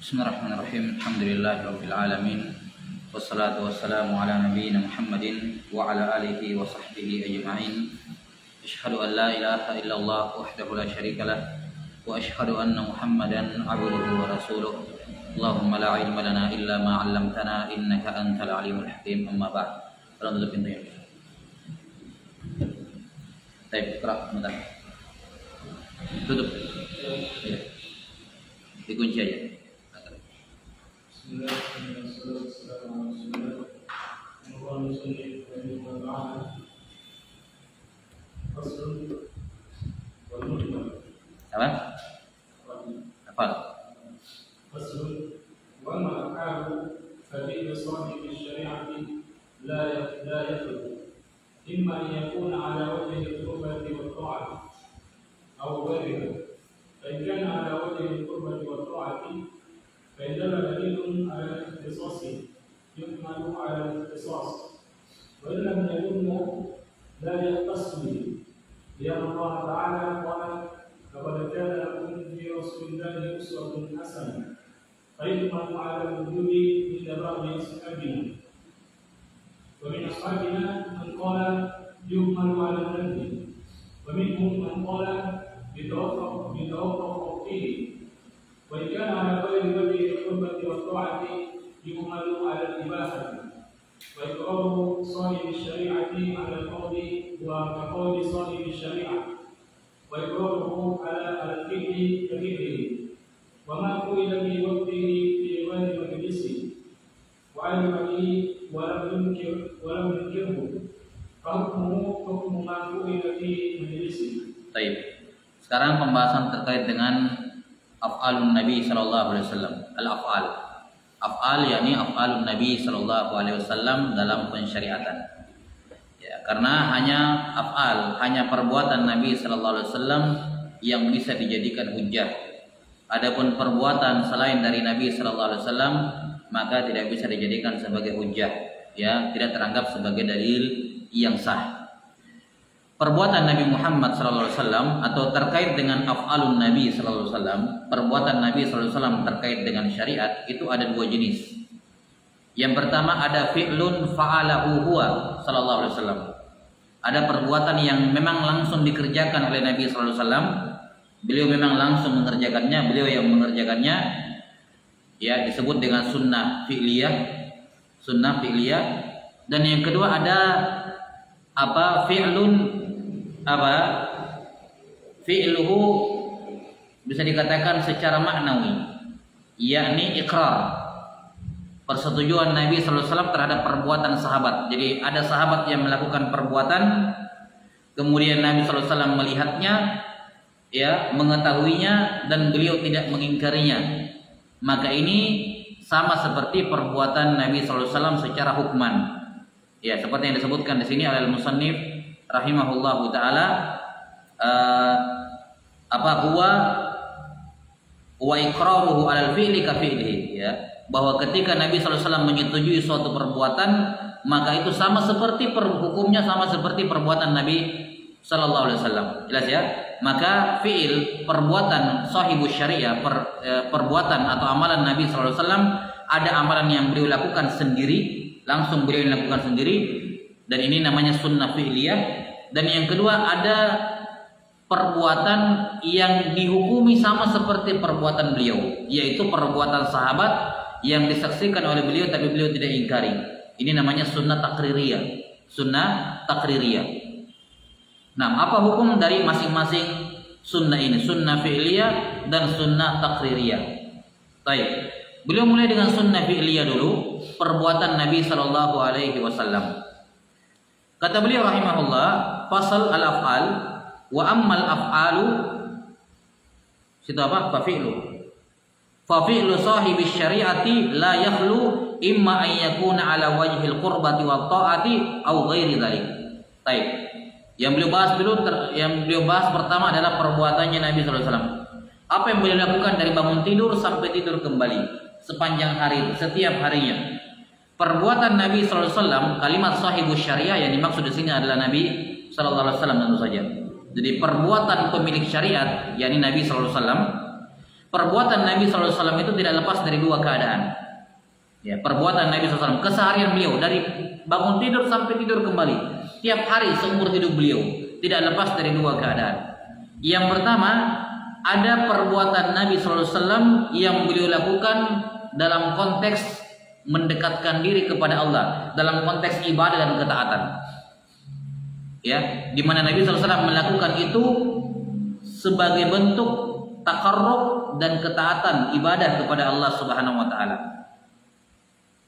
Bismillahirrahmanirrahim. Alhamdulillahirabbil alamin. Wassalatu wassalamu ala nabiyyina Muhammadin wa ala alihi wa sahbihi ajma'in. Asyhadu an la ilaha illallah wahdahu la syarikalah wa asyhadu anna Muhammadan abduhu wa rasuluh. Allahumma la ilma lana illa ma 'allamtana innaka antal alimul hakim. Amma ba'd. Tolong tutup pintunya. Baik, kerak bentar. Tutup. Ya. Dikunci aja. Apa? Hafal. وما أفعاله ففعل صاحب الشريعة لا يخلو إما أن يكون على وجه القربة والطاعة أو غيرها فإن كان على وجه القربة والطاعة فإن دل دليل على الاختصاص يحمل على الاختصاص وإن لم يكن لا يختص به لأن الله تعالى قال لقد كان لكم في رسول الله أسوة حسنة فيحمل على الوجوب عند بعض أصحابنا ومن أصحابنا من قال يحمل على النفي ومنهم من قال بتوقف فيه وإن كان على غير وجه القربة والطاعة يحمل على الإباحة وإقرار صاحب الشريعة على القول وكقول صاحب الشريعة وإقراره على الفعل كفعله وما قيل في وقته في غير مجلسه وعلم به ولم ينكره فحكمه حكم ما قيل في مجلسه. Baik. Sekarang pembahasan terkait dengan af'alun Nabi sallallahu alaihi wasallam. Al-af'al. Af'al yakni af'alun Nabi sallallahu alaihi wasallam dalam pensyariatan. Ya, karena hanya af'al, hanya perbuatan Nabi sallallahu alaihi wasallam yang bisa dijadikan hujjah. Adapun perbuatan selain dari Nabi sallallahu alaihi wasallam maka tidak bisa dijadikan sebagai hujjah, ya, tidak teranggap sebagai dalil yang sah. Perbuatan Nabi Muhammad sallallahu alaihi wasallam atau terkait dengan af'alun Nabi sallallahu alaihi wasallam, perbuatan Nabi sallallahu alaihi wasallam terkait dengan syariat itu ada dua jenis. Yang pertama ada fi'lun fa'alahu huwa sallallahu alaihi wasallam. Ada perbuatan yang memang langsung dikerjakan oleh Nabi sallallahu alaihi wasallam. Beliau memang langsung mengerjakannya, beliau yang mengerjakannya, ya, disebut dengan sunnah fi'liyah. Dan yang kedua ada fi'luhu bisa dikatakan secara maknawi, yakni ikrar, persetujuan Nabi sallallahu alaihi wasallam terhadap perbuatan sahabat. Jadi ada sahabat yang melakukan perbuatan, kemudian Nabi sallallahu alaihi wasallam melihatnya, ya, mengetahuinya, dan beliau tidak mengingkarinya. Maka ini sama seperti perbuatan Nabi sallallahu alaihi wasallam secara hukman. Ya, seperti yang disebutkan di sini oleh al-musannif rahimahullahu taala, huwa iqraruhu 'alal fi'li ka fi'lihi, ya, bahwa ketika Nabi sallallahu alaihi wasallam menyetujui suatu perbuatan, maka itu sama seperti hukumnya sama seperti perbuatan Nabi sallallahu alaihi wasallam. Jelas ya? Maka fi'il, perbuatan sahibus syariah, perbuatan atau amalan Nabi sallallahu alaihi wasallam, ada amalan yang beliau lakukan sendiri, langsung beliau lakukan sendiri, dan ini namanya sunnah fi'liyah. Dan yang kedua ada perbuatan yang dihukumi sama seperti perbuatan beliau, yaitu perbuatan sahabat yang disaksikan oleh beliau tapi beliau tidak ingkari. Ini namanya sunnah takririyah. Sunnah takririyah. Nah, apa hukum dari masing-masing sunnah ini? Sunnah fi'liyah dan sunnah takririyah. Baik. Beliau mulai dengan sunnah fi'liyah dulu, perbuatan Nabi sallallahu alaihi wasallam. Kata beliau rahimahullah, fasal al-af'al wa ammal af'alu, situ apa? Fa fi'lu sahibi syari'ati la yakhlu imma an yakuna ala wajhil qurbati wa ta'ati aw ghairi dzalik. Baik. Yang beliau bahas pertama adalah perbuatannya Nabi sallallahu alaihi wasallam. Apa yang beliau lakukan dari bangun tidur sampai tidur kembali sepanjang hari, setiap harinya. Perbuatan Nabi sallallahu alaihi wasallam, kalimat sahibus syariah yang dimaksud di sini adalah Nabi sallallahu alaihi wasallam tentu saja. Jadi perbuatan pemilik syariat, yakni Nabi sallallahu alaihi wasallam, perbuatan Nabi SAW itu tidak lepas dari dua keadaan. Ya, perbuatan Nabi SAW, keseharian beliau dari bangun tidur sampai tidur kembali, tiap hari seumur hidup beliau tidak lepas dari dua keadaan. Yang pertama, ada perbuatan Nabi SAW yang beliau lakukan dalam konteks mendekatkan diri kepada Allah, dalam konteks ibadah dan ketaatan. Ya, di mana Nabi SAW melakukan itu sebagai bentuk takarrub dan ketaatan ibadah kepada Allah Subhanahu wa taala.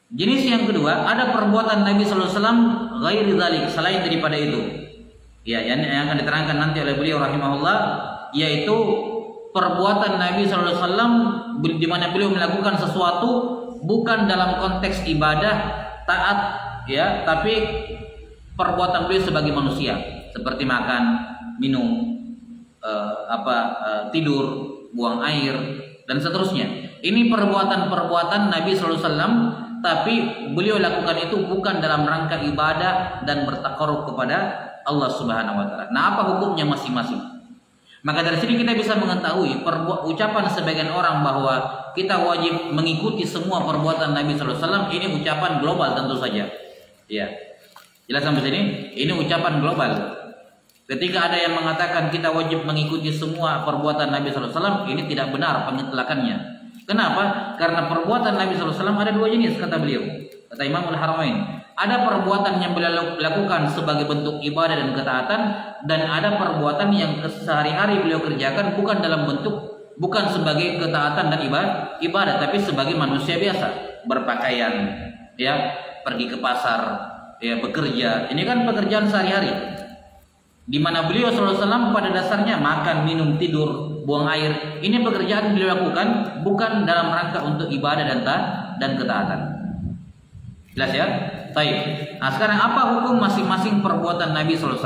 Jenis yang kedua, ada perbuatan Nabi sallallahu alaihi wasallam ghairi dzalik, selain daripada itu. Ya, yang akan diterangkan nanti oleh beliau rahimahullah, yaitu perbuatan Nabi sallallahu alaihi wasallam di mana beliau melakukan sesuatu bukan dalam konteks ibadah, taat, ya, tapi perbuatan beliau sebagai manusia, seperti makan, minum, tidur, buang air dan seterusnya. Ini perbuatan-perbuatan Nabi sallallahu alaihi wasallam, tapi beliau lakukan itu bukan dalam rangka ibadah dan bertakarrub kepada Allah Subhanahu wa taala. Nah, apa hukumnya masing-masing? Maka dari sini kita bisa mengetahui ucapan sebagian orang bahwa kita wajib mengikuti semua perbuatan Nabi sallallahu alaihi wasallam, ini ucapan global tentu saja. Ya. Jelas sampai sini? Ini ucapan global. Ketika ada yang mengatakan kita wajib mengikuti semua perbuatan Nabi sallallahu alaihi wasallam, ini tidak benar pengetelakannya. Kenapa? Karena perbuatan Nabi SAW ada dua jenis, kata beliau, kata Imamul Haramain. Ada perbuatan yang beliau lakukan sebagai bentuk ibadah dan ketaatan, dan ada perbuatan yang sehari-hari beliau kerjakan bukan sebagai ketaatan dan ibadah, tapi sebagai manusia biasa, berpakaian, ya, pergi ke pasar, ya, bekerja. Ini kan pekerjaan sehari-hari. Di mana beliau SAW pada dasarnya makan, minum, tidur, buang air. Ini pekerjaan beliau lakukan bukan dalam rangka untuk ibadah dan ketaatan. Jelas ya? Baik. Nah, sekarang apa hukum masing-masing perbuatan Nabi SAW?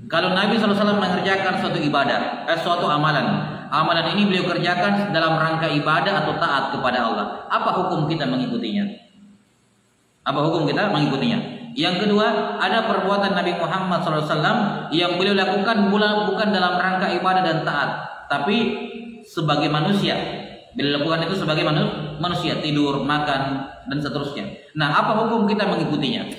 Kalau Nabi SAW mengerjakan suatu ibadah, suatu amalan ini beliau kerjakan dalam rangka ibadah atau taat kepada Allah. Apa hukum kita mengikutinya? Apa hukum kita mengikutinya? Yang kedua, ada perbuatan Nabi Muhammad SAW yang beliau lakukan bukan dalam rangka ibadah dan taat, tapi sebagai manusia. Beliau lakukan itu sebagai manusia, tidur, makan, dan seterusnya. Nah, apa hukum kita mengikutinya?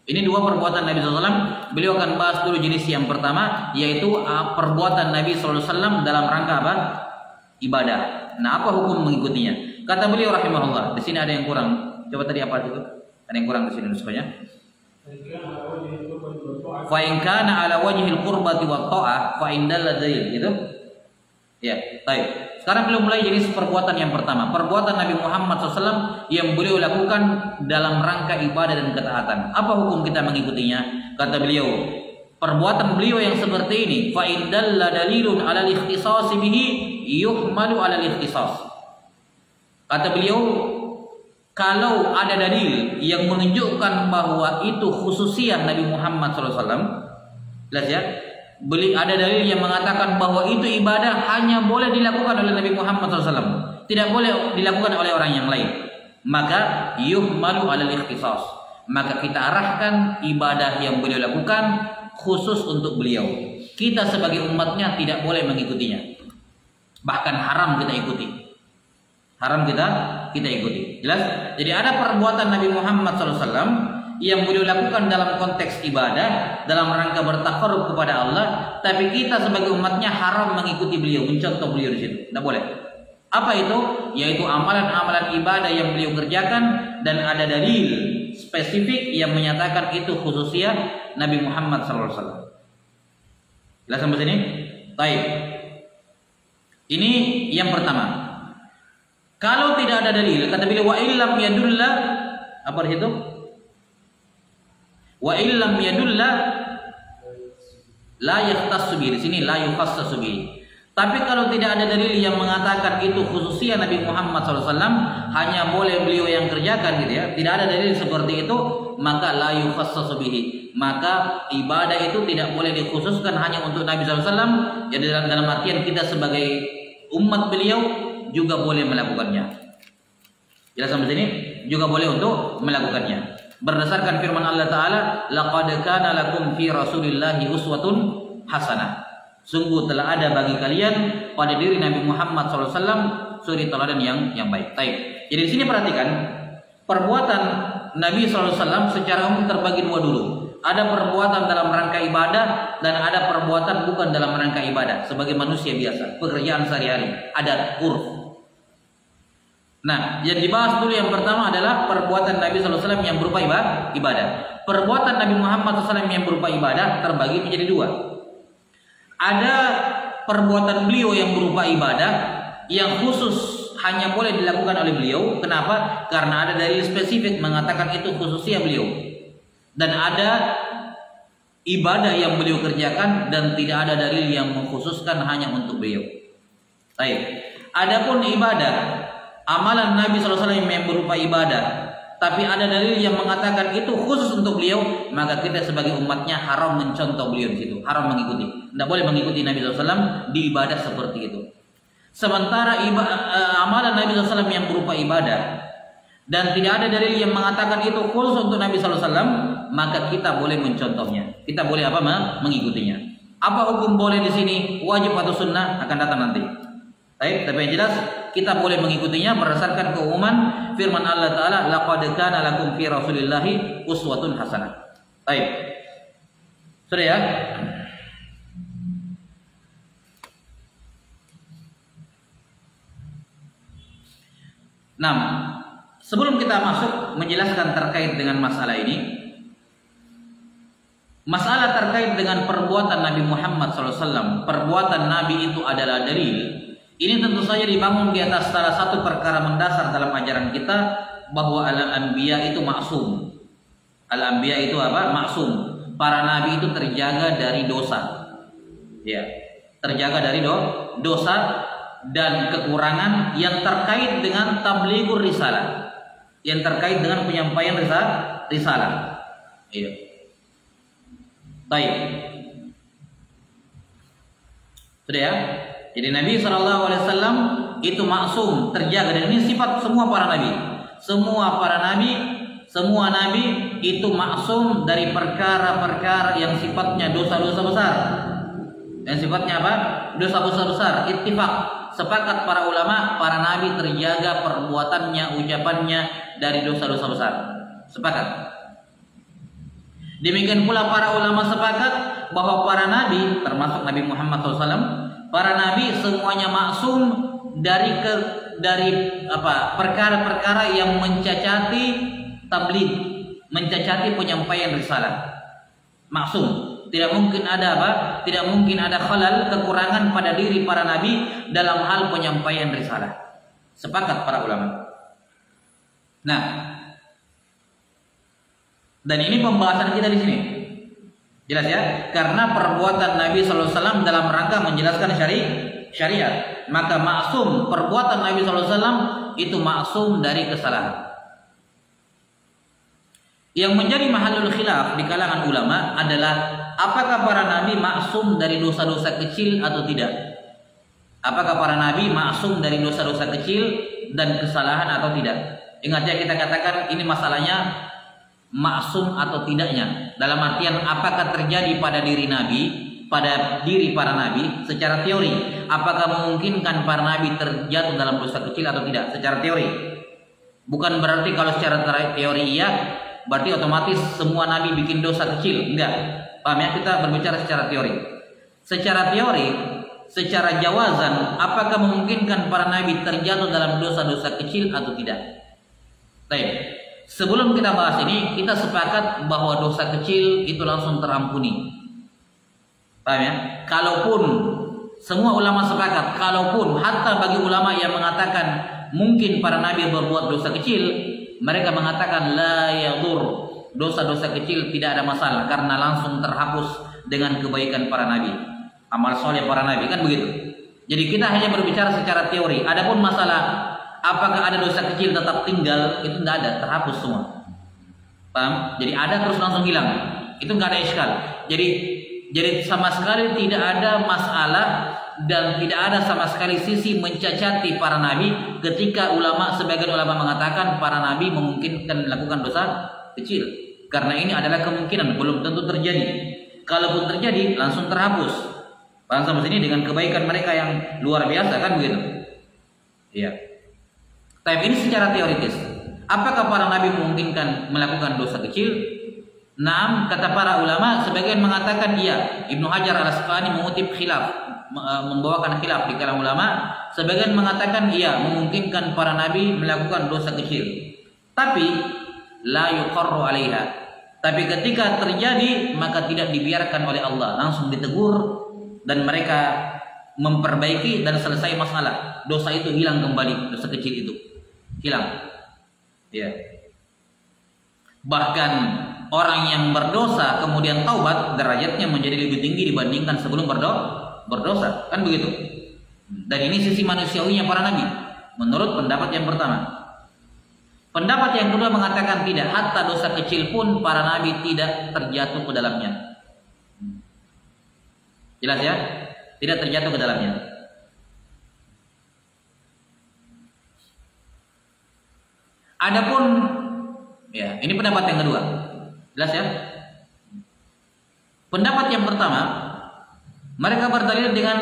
Ini dua perbuatan Nabi SAW. Beliau akan bahas dulu jenis yang pertama, yaitu perbuatan Nabi SAW dalam rangka apa? Ibadah. Nah, apa hukum mengikutinya? Kata beliau rahimahullah. Di sini ada yang kurang. Coba tadi apa itu? Ada yang kurang di sini nusuknya. Fa in kana ala wajhil qurbati wat ta'ah fa indal dalil, gitu. Ya, baik. Sekarang beliau mulai jenis perbuatan yang pertama, perbuatan Nabi Muhammad SAW yang beliau lakukan dalam rangka ibadah dan ketaatan. Apa hukum kita mengikutinya? Kata beliau, perbuatan beliau yang seperti ini, fa indal dalilun ala al-ikhtisas bihi yuhmalu ala al-ikhtisas. Kata beliau, kalau ada dalil yang menunjukkan bahwa itu khususiyah Nabi Muhammad SAW, jelas ya, ada dalil yang mengatakan bahwa itu ibadah hanya boleh dilakukan oleh Nabi Muhammad SAW, tidak boleh dilakukan oleh orang yang lain, maka yuhmalu alal ikhtisas, maka kita arahkan ibadah yang beliau lakukan khusus untuk beliau. Kita sebagai umatnya tidak boleh mengikutinya, bahkan haram kita ikuti. Haram kita ikuti. Jelas? Jadi ada perbuatan Nabi Muhammad SAW yang beliau lakukan dalam konteks ibadah, dalam rangka bertakarrub kepada Allah, tapi kita sebagai umatnya haram mengikuti beliau, mencontoh beliau di situ. Tidak boleh. Apa itu? Yaitu amalan-amalan ibadah yang beliau kerjakan dan ada dalil spesifik yang menyatakan itu khususiyah Nabi Muhammad SAW. Jelas sampai sini? Baik. Ini yang pertama. Kalau tidak ada dalil, kata beliau, wa illam yadulla, apa itu? Wa illam yadulla la yahtassu bi. Di sini la yukhassasu bi. Tapi kalau tidak ada dalil yang mengatakan itu khususnya Nabi Muhammad SAW, hanya boleh beliau yang kerjakan, gitu ya. Tidak ada dalil seperti itu, maka la yukhassasu bihi. Maka ibadah itu tidak boleh dikhususkan hanya untuk Nabi SAW. Jadi dalam artian kita sebagai umat beliau juga boleh melakukannya. Jelas sampai sini? Juga boleh untuk melakukannya. Berdasarkan firman Allah Ta'ala, laqad kana lakum fi rasulillahi uswatun hasanah. Sungguh telah ada bagi kalian pada diri Nabi Muhammad SAW suri teladan yang baik. Baik. Jadi di sini perhatikan perbuatan Nabi SAW secara umum terbagi dua dulu. Ada perbuatan dalam rangka ibadah dan ada perbuatan bukan dalam rangka ibadah sebagai manusia biasa, pekerjaan sehari-hari, adat, urf. Nah, yang dibahas dulu yang pertama adalah perbuatan Nabi SAW yang berupa ibadah. Perbuatan Nabi Muhammad SAW yang berupa ibadah terbagi menjadi dua. Ada perbuatan beliau yang berupa ibadah yang khusus hanya boleh dilakukan oleh beliau. Kenapa? Karena ada dalil spesifik mengatakan itu khususnya beliau. Dan ada ibadah yang beliau kerjakan dan tidak ada dalil yang mengkhususkan hanya untuk beliau. Baik. Adapun ibadah, amalan Nabi SAW yang berupa ibadah, tapi ada dalil yang mengatakan itu khusus untuk beliau, maka kita sebagai umatnya haram mencontoh beliau di situ, haram mengikuti. Tidak boleh mengikuti Nabi SAW di ibadah seperti itu. Sementara amalan Nabi SAW yang berupa ibadah dan tidak ada dalil yang mengatakan itu khusus untuk Nabi SAW, maka kita boleh mencontohnya. Kita boleh mengikutinya. Apa hukum boleh di sini? Wajib atau sunnah akan datang nanti. Baik, tapi yang jelas kita boleh mengikutinya berdasarkan keumuman firman Allah Ta'ala, laqad kana lakum fi rasulillahi uswatun hasanah. Baik. Sudah ya? Nah, sebelum kita masuk menjelaskan terkait dengan masalah ini, masalah terkait dengan perbuatan Nabi Muhammad SAW, perbuatan Nabi itu adalah dalil. Ini tentu saja dibangun di atas salah satu perkara mendasar dalam ajaran kita, bahwa al-anbiya itu maksum. Al-anbiya itu apa? Maksum. Para nabi itu terjaga dari dosa. Ya, terjaga dari dosa dan kekurangan yang terkait dengan tablighur risalah, yang terkait dengan penyampaian risalah. Iya. Baik. Sudah ya? Jadi Nabi SAW itu maksum, terjaga, dan ini sifat semua para nabi. Semua nabi itu maksum dari perkara-perkara yang sifatnya dosa-dosa besar. Dan sifatnya apa? Dosa-dosa besar. Ittifaq, sepakat para ulama, para nabi terjaga perbuatannya, ucapannya dari dosa-dosa besar. Sepakat. Demikian pula para ulama sepakat bahwa para nabi, termasuk Nabi Muhammad SAW, para nabi semuanya maksum dari perkara-perkara yang mencacati tabligh, mencacati penyampaian risalah. Maksum. Tidak mungkin ada Tidak mungkin ada khalal, kekurangan pada diri para nabi dalam hal penyampaian risalah. Sepakat para ulama. Nah, dan ini pembahasan kita di sini. Jelas ya? Karena perbuatan Nabi SAW dalam rangka menjelaskan syariat. Maka maksum, perbuatan Nabi SAW itu maksum dari kesalahan. Yang menjadi mahalul khilaf di kalangan ulama adalah apakah para nabi maksum dari dosa-dosa kecil atau tidak? Apakah para nabi maksum dari dosa-dosa kecil dan kesalahan atau tidak? Ingat ya, kita katakan ini masalahnya maksum atau tidaknya. Dalam artian apakah terjadi pada diri nabi, pada diri para nabi secara teori? Apakah memungkinkan para nabi terjatuh dalam dosa kecil atau tidak secara teori? Bukan berarti kalau secara teori iya, berarti otomatis semua nabi bikin dosa kecil. Enggak. Paham ya? Kita berbicara secara teori. Secara teori, secara jawazan, apakah memungkinkan para nabi terjatuh dalam dosa-dosa kecil atau tidak? Baik. Sebelum kita bahas ini, kita sepakat bahwa dosa kecil itu langsung terampuni. Paham ya? Kalaupun semua ulama sepakat, kalaupun hatta bagi ulama yang mengatakan mungkin para nabi berbuat dosa kecil, mereka mengatakan la yadur, dosa-dosa kecil tidak ada masalah karena langsung terhapus dengan kebaikan para nabi, amal soleh para nabi, kan begitu. Jadi kita hanya berbicara secara teori. Adapun masalah apakah ada dosa kecil tetap tinggal, itu tidak ada, terhapus semua. Paham? Jadi ada terus langsung hilang, itu nggak ada iskal. Jadi sama sekali tidak ada masalah dan tidak ada sama sekali sisi mencacati para nabi ketika sebagian ulama mengatakan para nabi memungkinkan melakukan dosa kecil, karena ini adalah kemungkinan, belum tentu terjadi. Kalaupun terjadi langsung terhapus. Paham sampai sini? Dengan kebaikan mereka yang luar biasa, kan begitu? Iya. Tapi ini secara teoritis. Apakah para nabi memungkinkan melakukan dosa kecil? Naam, kata para ulama, sebagian mengatakan iya. Ibnu Hajar Al-Asqalani mengutip khilaf, membawakan khilaf di kalangan ulama. Sebagian mengatakan iya, memungkinkan para nabi melakukan dosa kecil. Tapi la yuqarru 'alaiha. Tapi ketika terjadi maka tidak dibiarkan oleh Allah, langsung ditegur dan mereka memperbaiki dan selesai masalah. Dosa itu hilang kembali, dosa kecil itu hilang. Ya. Bahkan orang yang berdosa kemudian taubat, derajatnya menjadi lebih tinggi dibandingkan sebelum berdosa, kan begitu? Dan ini sisi manusiawinya para nabi, menurut pendapat yang pertama. Pendapat yang kedua mengatakan tidak, hatta dosa kecil pun para nabi tidak terjatuh ke dalamnya. Jelas ya? Tidak terjatuh ke dalamnya. Adapun ya, ini pendapat yang kedua. Jelas ya? Pendapat yang pertama, mereka berdalil dengan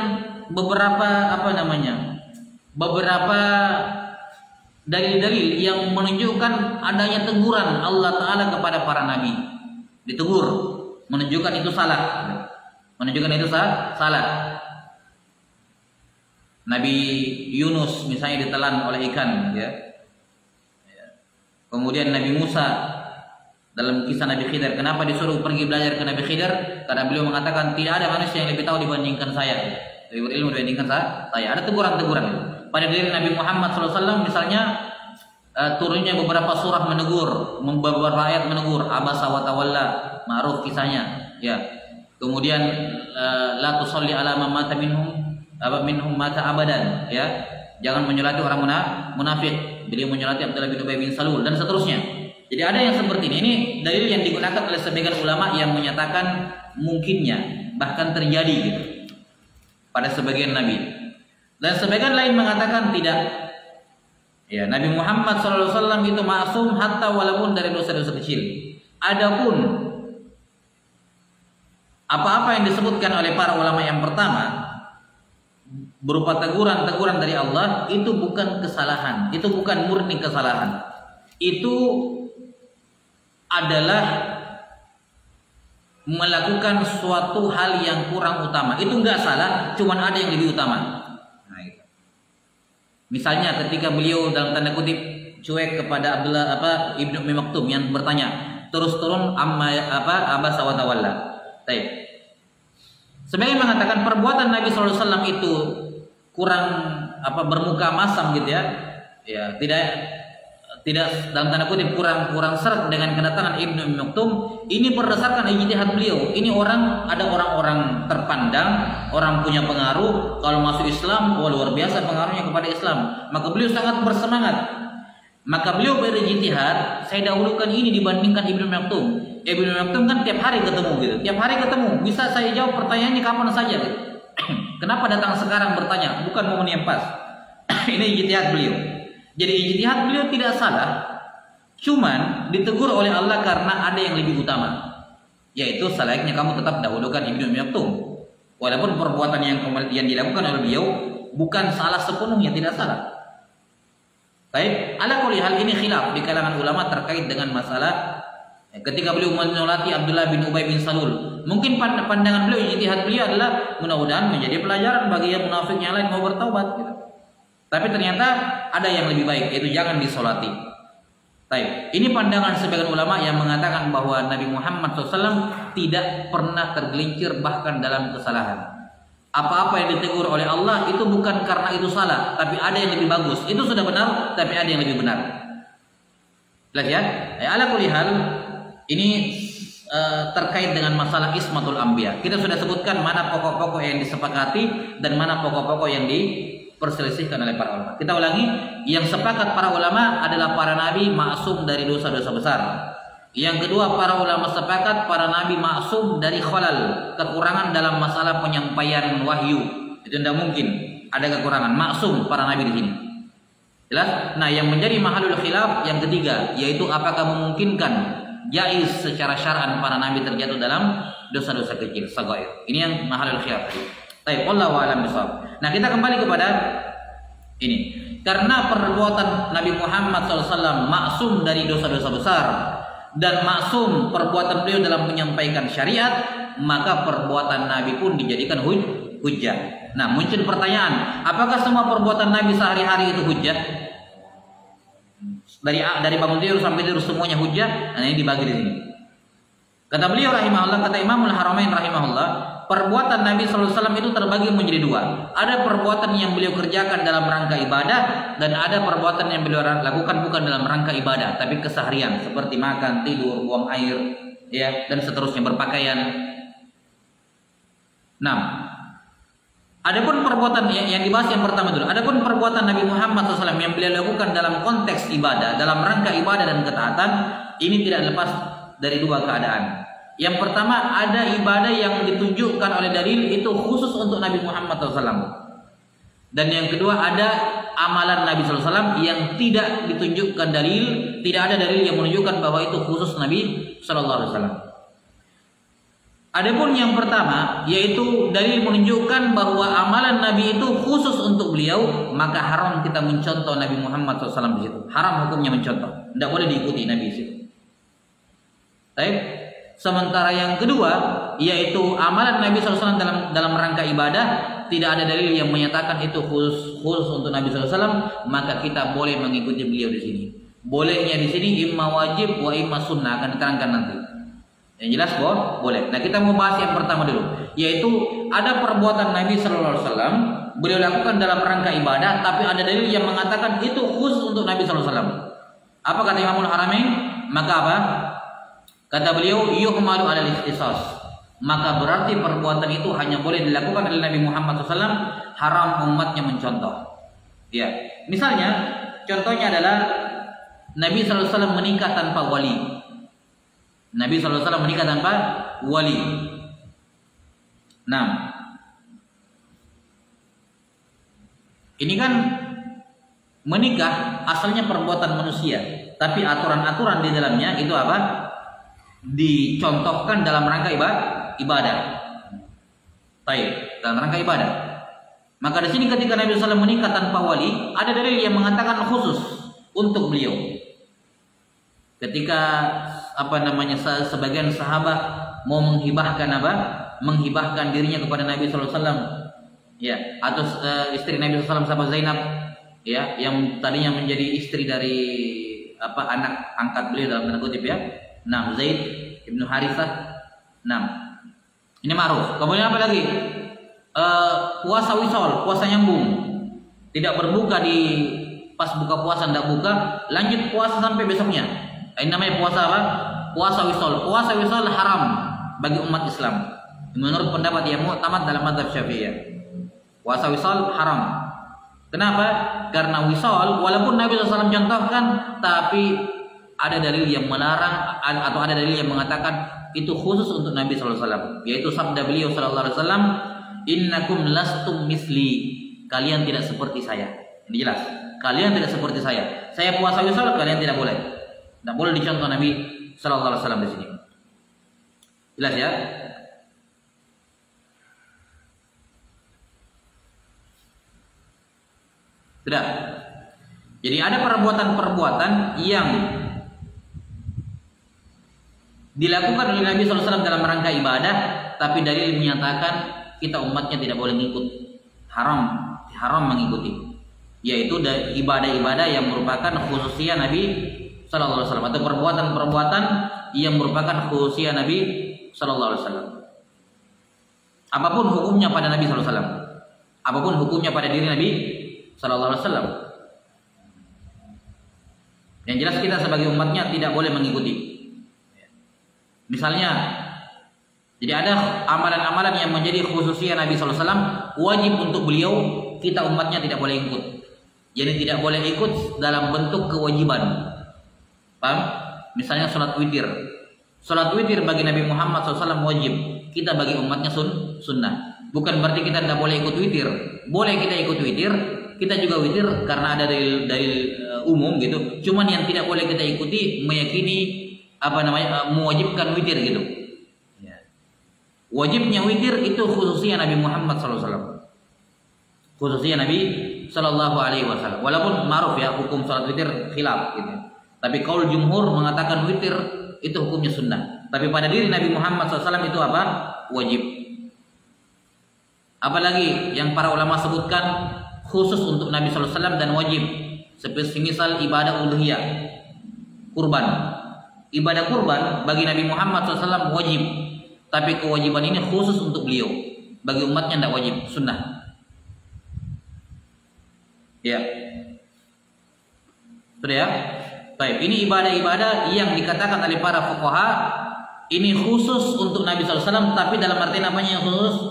beberapa beberapa dalil-dalil yang menunjukkan adanya teguran Allah Ta'ala kepada para nabi. Ditegur, menunjukkan itu salah. Menunjukkan itu salah. Nabi Yunus misalnya ditelan oleh ikan, ya. Kemudian Nabi Musa dalam kisah Nabi Khidir, kenapa disuruh pergi belajar ke Nabi Khidir? Karena beliau mengatakan tidak ada manusia yang lebih tahu dibandingkan saya, lebih berilmu dibandingkan saya. Ada teguran-teguran. Pada diri Nabi Muhammad SAW misalnya turunnya beberapa surah menegur, beberapa ayat menegur, abasa wa tawalla, ma'ruf kisahnya, ya. Kemudian la tusalli ala man mata minhum mata abadan, ya. Jangan menyolati orang munafik. Beliau menyolati Abdullah bin Ubay bin Salul dan seterusnya. Jadi ada yang seperti ini. Ini dalil yang digunakan oleh sebagian ulama yang menyatakan mungkinnya, bahkan terjadi gitu, pada sebagian nabi. Dan sebagian lain mengatakan tidak. Ya, Nabi Muhammad SAW itu maksum hatta walaupun dari dosa-dosa kecil. Adapun apa-apa yang disebutkan oleh para ulama yang pertama berupa teguran-teguran dari Allah, itu bukan kesalahan, itu bukan murni kesalahan. Itu adalah melakukan suatu hal yang kurang utama. Itu enggak salah, cuman ada yang lebih utama. Nah, itu. Misalnya ketika beliau dalam tanda kutip cuek kepada Ibnu Ummi Maktum yang bertanya, terus turun abasa wa tawalla. Baik. Sebagian mengatakan perbuatan Nabi SAW itu kurang bermuka masam gitu ya. Ya, tidak dalam tanda kutip kurang seret dengan kedatangan Ibnu Ummi Maktum. Ini berdasarkan ijtihad beliau. Ini ada orang-orang terpandang, orang punya pengaruh. Kalau masuk Islam, luar biasa pengaruhnya kepada Islam. Maka beliau sangat bersemangat. Maka beliau berijtihad, saya dahulukan ini dibandingkan Ibnu Ummi Maktum. Ibnu Ummi Maktum kan tiap hari ketemu gitu. Tiap hari ketemu, bisa saya jawab pertanyaannya kapan saja gitu. Kenapa datang sekarang bertanya? Bukan momen yang pas. Ini ijtihad beliau. Jadi ijtihad beliau tidak salah, cuman ditegur oleh Allah karena ada yang lebih utama, yaitu selayaknya kamu tetap dahulukan Ibnu Ummi Maktum. Walaupun perbuatan yang dilakukan oleh beliau bukan salah sepenuhnya, tidak salah. Baik, ala kulli hal ini khilaf di kalangan ulama terkait dengan masalah ketika beliau menyolati Abdullah bin Ubay bin Salul. Mungkin pandangan beliau, ijtihad beliau adalah mudah-mudahan menjadi pelajaran bagi yang munafik yang lain mau bertaubat gitu. Tapi ternyata ada yang lebih baik, yaitu jangan disolati. Baik, ini pandangan sebagian ulama yang mengatakan bahwa Nabi Muhammad SAW tidak pernah tergelincir bahkan dalam kesalahan. Apa-apa yang ditegur oleh Allah itu bukan karena itu salah, tapi ada yang lebih bagus. Itu sudah benar, tapi ada yang lebih benar. Jelas ya? Ala kulli hal, ini terkait dengan masalah ismatul anbiya. Kita sudah sebutkan mana pokok-pokok yang disepakati dan mana pokok-pokok yang diperselisihkan oleh para ulama. Kita ulangi, yang sepakat para ulama adalah para nabi maksum dari dosa-dosa besar. Yang kedua, para ulama sepakat para nabi maksum dari khalal, kekurangan dalam masalah penyampaian wahyu. Itu tidak mungkin ada kekurangan, maksum para nabi di sini. Jelas? Nah, yang menjadi mahalul khilaf yang ketiga, yaitu apakah memungkinkan jaiz secara syar'an para nabi terjatuh dalam dosa-dosa kecil, sagair. Ini yang mahalul khilaf tadi. Baik, wallahu a'lam bishawab. Nah, kita kembali kepada ini. Karena perbuatan Nabi Muhammad SAW maksum dari dosa-dosa besar dan maksum perbuatan beliau dalam menyampaikan syariat, maka perbuatan Nabi pun dijadikan hujjah. Nah, muncul pertanyaan, apakah semua perbuatan Nabi sehari-hari itu hujjah? Dari bangun tidur sampai tidur semuanya hujjah? Nah, ini dibagi di sini. Kata beliau rahimahullah, kata Imamul Haramain rahimahullah, perbuatan Nabi SAW itu terbagi menjadi dua. Ada perbuatan yang beliau kerjakan dalam rangka ibadah, dan ada perbuatan yang beliau lakukan bukan dalam rangka ibadah, tapi keseharian, seperti makan, tidur, buang air, ya, dan seterusnya, berpakaian. Nah, adapun perbuatan yang dibahas yang pertama dulu. Adapun perbuatan Nabi Muhammad SAW yang beliau lakukan dalam konteks ibadah, dalam rangka ibadah dan ketaatan, ini tidak lepas dari dua keadaan. Yang pertama, ada ibadah yang ditunjukkan oleh dalil itu khusus untuk Nabi Muhammad SAW. Dan yang kedua, ada amalan Nabi SAW yang tidak ditunjukkan dalil, tidak ada dalil yang menunjukkan bahwa itu khusus Nabi SAW. Adapun yang pertama, yaitu dalil menunjukkan bahwa amalan Nabi itu khusus untuk beliau, maka haram kita mencontoh Nabi Muhammad SAW di situ. Haram hukumnya mencontoh, tidak boleh diikuti Nabi di situ. Baik. Sementara yang kedua, yaitu amalan Nabi SAW dalam rangka ibadah, tidak ada dalil yang menyatakan itu khusus untuk Nabi SAW, maka kita boleh mengikuti beliau di sini. Bolehnya di sini imma wajib wa imma sunnah, akan diterangkan nanti. Yang jelas boleh. Nah, kita mau bahas yang pertama dulu, yaitu ada perbuatan Nabi SAW beliau lakukan dalam rangka ibadah, tapi ada dalil yang mengatakan itu khusus untuk Nabi SAW. Apa kata Imamul Haramain? Maka apa? Kata beliau, yuhmalu alal ikhtisas. Maka berarti perbuatan itu hanya boleh dilakukan oleh Nabi Muhammad SAW, haram umatnya mencontoh. Ya, misalnya, contohnya adalah Nabi SAW menikah tanpa wali. Nabi SAW menikah tanpa wali. Nah, ini kan menikah asalnya perbuatan manusia, tapi aturan-aturan di dalamnya itu apa? Dicontohkan dalam rangka ibadah. Baik, dalam rangka ibadah. Maka di sini ketika Nabi SAW menikah tanpa wali, ada dalil yang mengatakan khusus untuk beliau. Ketika sebagian sahabat mau menghibahkan dirinya kepada Nabi SAW, ya, atau istri Nabi SAW sahabat Zainab, ya, yang tadinya menjadi istri dari anak angkat beliau dalam tanda kutip, ya. Nah, Zaid ibnu Harithah. Nah, ini ma'ruf. Kemudian apa lagi? Puasa wisol, puasa nyambung. Tidak berbuka di pas buka puasa, tidak buka, lanjut puasa sampai besoknya. Ini namanya puasa apa? Puasa wisol. Puasa wisol haram bagi umat Islam. Menurut pendapat yang mu'tamad dalam mazhab Syafi'iyah. Puasa wisol haram. Kenapa? Karena wisol walaupun Nabi SAW contohkan, tapi ada dalil yang melarang atau ada dalil yang mengatakan itu khusus untuk Nabi SAW, yaitu sabda beliau SAW, innakum lastum misli, kalian tidak seperti saya. Ini jelas, kalian tidak seperti saya. Saya puasa wisal, kalian tidak boleh. Tidak boleh dicontoh Nabi SAW di sini. Jelas ya? Tidak. Jadi ada perbuatan-perbuatan yang dilakukan oleh Nabi SAW dalam rangka ibadah, tapi dalil menyatakan kita umatnya tidak boleh ngikut, haram mengikuti, yaitu ibadah-ibadah yang merupakan khususnya Nabi SAW, atau perbuatan-perbuatan yang merupakan khususnya Nabi SAW. Apapun hukumnya pada Nabi SAW, apapun hukumnya pada diri Nabi SAW. Yang jelas kita sebagai umatnya tidak boleh mengikuti. Misalnya, jadi ada amalan-amalan yang menjadi khususnya Nabi SAW, wajib untuk beliau, kita umatnya tidak boleh ikut. Jadi tidak boleh ikut dalam bentuk kewajiban. Paham? Misalnya sholat witir. Sholat witir bagi Nabi Muhammad SAW wajib. Kita bagi umatnya sunnah. Bukan berarti kita tidak boleh ikut witir. Boleh kita ikut witir. Kita juga witir karena ada dalil umum gitu. Cuman yang tidak boleh kita ikuti meyakini mewajibkan witir gitu. Ya. Wajibnya witir itu khususnya Nabi Muhammad SAW. Khususnya Nabi Sallallahu Alaihi Wasallam. Walaupun ma'ruf ya hukum salat witir khilaf gitu. Tapi kaul jumhur mengatakan witir itu hukumnya sunnah. Tapi pada diri Nabi Muhammad SAW itu apa? Wajib. Apalagi yang para ulama sebutkan khusus untuk Nabi SAW dan wajib. Seperti misal ibadah uluhiyah, kurban. Ibadah kurban bagi Nabi Muhammad SAW wajib. Tapi kewajiban ini khusus untuk beliau. Bagi umatnya tidak wajib, sunnah. Ya, sudah ya. Baik, ini ibadah-ibadah yang dikatakan oleh para fuqaha ini khusus untuk Nabi SAW, tapi dalam arti namanya yang khusus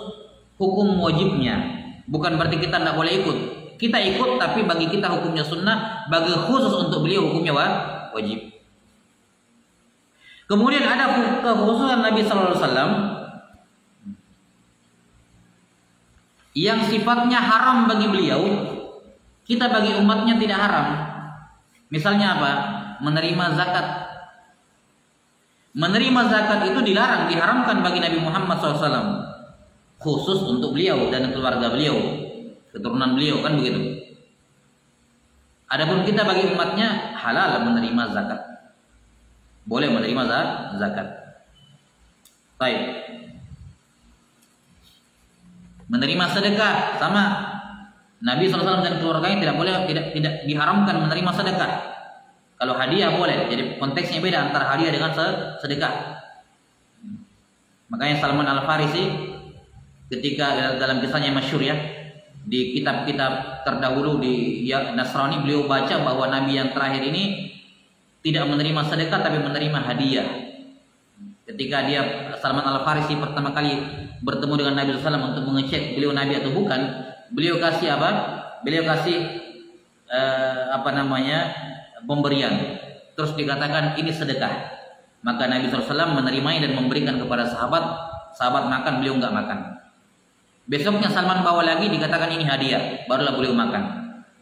hukum wajibnya. Bukan berarti kita tidak boleh ikut. Kita ikut, tapi bagi kita hukumnya sunnah, bagi khusus untuk beliau hukumnya wajib. Kemudian ada kekhususan Nabi SAW yang sifatnya haram bagi beliau. Kita bagi umatnya tidak haram. Misalnya apa? Menerima zakat. Menerima zakat itu dilarang, diharamkan bagi Nabi Muhammad SAW. Khusus untuk beliau dan keluarga beliau, keturunan beliau, kan begitu. Adapun kita bagi umatnya halal menerima zakat. Boleh menerima zakat. Baik. Menerima sedekah sama. Nabi SAW dan keluarganya tidak diharamkan menerima sedekah. Kalau hadiah boleh. Jadi konteksnya beda antara hadiah dengan sedekah. Makanya Salman Al-Farisi ketika dalam kisahnya masyhur ya, di kitab-kitab terdahulu di Nasrani, beliau baca bahwa Nabi yang terakhir ini tidak menerima sedekah tapi menerima hadiah. Ketika dia Salman Al-Farisi pertama kali bertemu dengan Nabi SAW untuk mengecek beliau Nabi atau bukan, beliau kasih apa? Beliau kasih pemberian. Terus dikatakan ini sedekah. Maka Nabi SAW menerimanya dan memberikan kepada sahabat. Sahabat makan, beliau enggak makan. Besoknya Salman bawa lagi, dikatakan ini hadiah. Barulah beliau makan.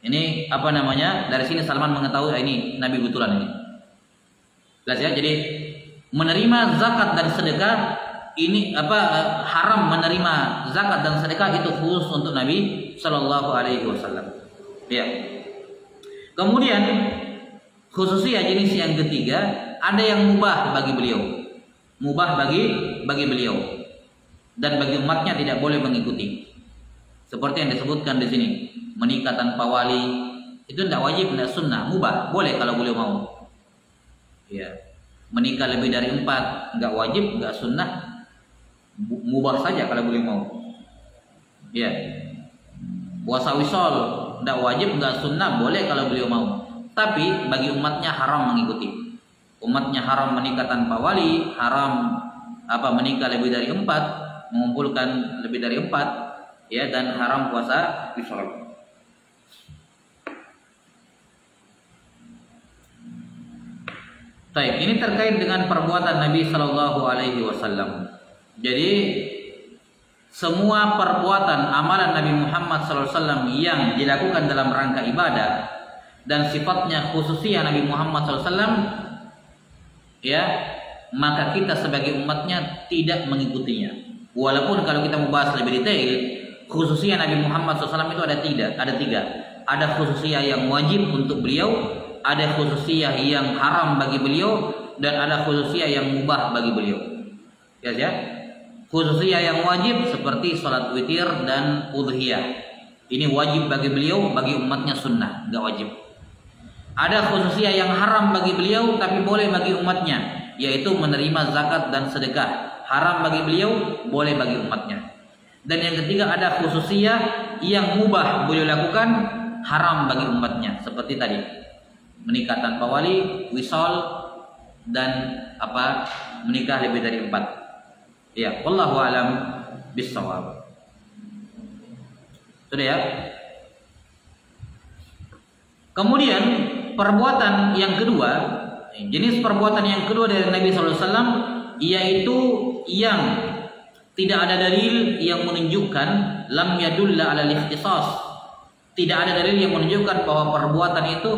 Ini dari sini Salman mengetahui ini Nabi betulan ini. Jelas ya. Jadi menerima zakat dan sedekah ini haram menerima zakat dan sedekah itu khusus untuk Nabi Shallallahu Alaihi Wasallam. Ya. Kemudian khususnya jenis yang ketiga, ada yang mubah bagi beliau, mubah bagi beliau, dan bagi umatnya tidak boleh mengikuti. Seperti yang disebutkan di sini, menikah tanpa wali itu tidak wajib, tidak sunnah, mubah, boleh kalau beliau mau. Ya. Menikah lebih dari 4 nggak wajib, nggak sunnah, mubah saja kalau boleh mau. Ya. Puasa wisol tidak wajib, nggak sunnah, boleh kalau beliau mau. Tapi bagi umatnya haram mengikuti. Umatnya haram menikah tanpa wali, haram menikah lebih dari 4, mengumpulkan lebih dari 4, ya, dan haram puasa wisol. Baik, ini terkait dengan perbuatan Nabi Shallallahu Alaihi Wasallam. Jadi semua perbuatan amalan Nabi Muhammad SAW yang dilakukan dalam rangka ibadah dan sifatnya khususnya Nabi Muhammad SAW, ya, maka kita sebagai umatnya tidak mengikutinya. Walaupun kalau kita membahas lebih detail, khususnya Nabi Muhammad SAW itu ada 3. Ada khususnya yang wajib untuk beliau, ada khususnya yang haram bagi beliau, dan ada khususnya yang mubah bagi beliau. Ya. Khususnya yang wajib seperti salat witir dan udhiyah. Ini wajib bagi beliau, bagi umatnya sunnah, enggak wajib. Ada khususnya yang haram bagi beliau tapi boleh bagi umatnya, yaitu menerima zakat dan sedekah. Haram bagi beliau, boleh bagi umatnya. Dan yang ketiga ada khususnya yang mubah beliau lakukan, haram bagi umatnya, seperti tadi. Menikah tanpa wali, wisol, dan menikah lebih dari 4. Ya, wallahu alam bissawab. Sudah ya. Kemudian perbuatan yang kedua, jenis perbuatan yang kedua dari Nabi SAW, yaitu yang tidak ada dalil yang menunjukkan lam yadulla ala al-ikhtisas. Tidak ada dalil yang menunjukkan bahwa perbuatan itu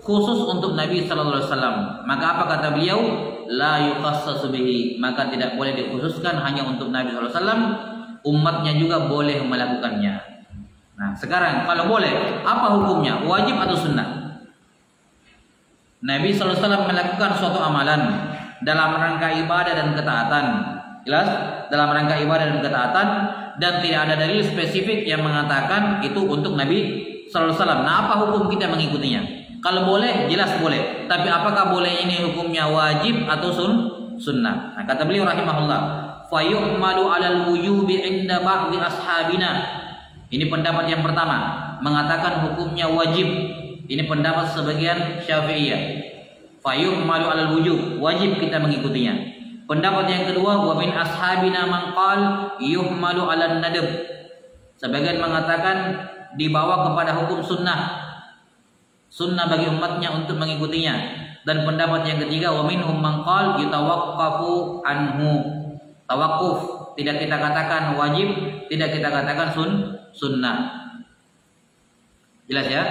khusus untuk Nabi sallallahu alaihi wasallam. Maka apa kata beliau? La yukhassasu bihi, maka tidak boleh dikhususkan hanya untuk Nabi sallallahu alaihi wasallam, umatnya juga boleh melakukannya. Nah, sekarang kalau boleh, apa hukumnya? Wajib atau sunnah? Nabi sallallahu alaihi wasallam melakukan suatu amalan dalam rangka ibadah dan ketaatan. Jelas? Dalam rangka ibadah dan ketaatan, dan tidak ada dalil spesifik yang mengatakan itu untuk Nabi sallallahu alaihi wasallam. Nah, apa hukum kita mengikutinya? Kalau boleh, jelas boleh. Tapi apakah boleh ini hukumnya wajib atau sunnah? Nah, kata beliau rahimahullah, fayu'malu 'alal wujubi 'inda ba'dhi ashabina. Ini pendapat yang pertama, mengatakan hukumnya wajib. Ini pendapat sebagian Syafi'iyah. Fayu'malu 'alal wujub, wajib kita mengikutinya. Pendapat yang kedua, wa min ashabina man qal yuhmalu 'alan nadab. Sebagian mengatakan dibawa kepada hukum sunnah. Sunnah bagi umatnya untuk mengikutinya. Dan pendapat yang ketiga, wa minhum man qal yutawaqqafu anhu. Tawakuf, tidak kita katakan wajib, tidak kita katakan sunnah. Jelas ya?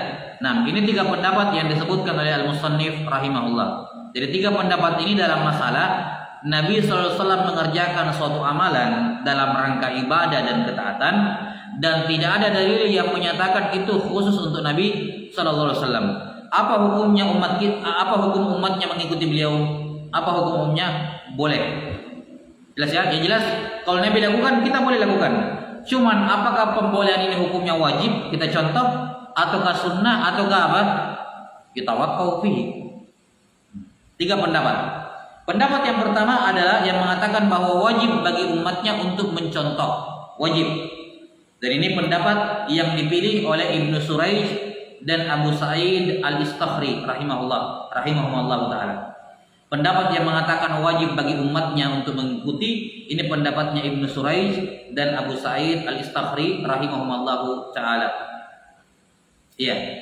Nah, ini tiga pendapat yang disebutkan oleh al-musannif rahimahullah. Jadi tiga pendapat ini dalam masalah Nabi sallallahu alaihi wasallam mengerjakan suatu amalan dalam rangka ibadah dan ketaatan, dan tidak ada dalil yang menyatakan itu khusus untuk Nabi sallallahu alaihi wasallam. Apa hukumnya apa hukum umatnya mengikuti beliau? Apa hukumnya? Boleh. Jelas ya? Yang jelas kalau Nabi lakukan, kita boleh lakukan. Cuman apakah pembolehan ini hukumnya wajib? Kita contoh, ataukah sunnah, ataukah apa? Kita waqqau fihi. Tiga pendapat. Pendapat yang pertama adalah yang mengatakan bahwa wajib bagi umatnya untuk mencontoh. Wajib. Dan ini pendapat yang dipilih oleh Ibnu Suraij dan Abu Sa'id Al-Istakhri rahimahullah taala. Pendapat yang mengatakan wajib bagi umatnya untuk mengikuti, ini pendapatnya Ibnu Suraij dan Abu Sa'id Al-Istakhri rahimahullah taala. Iya.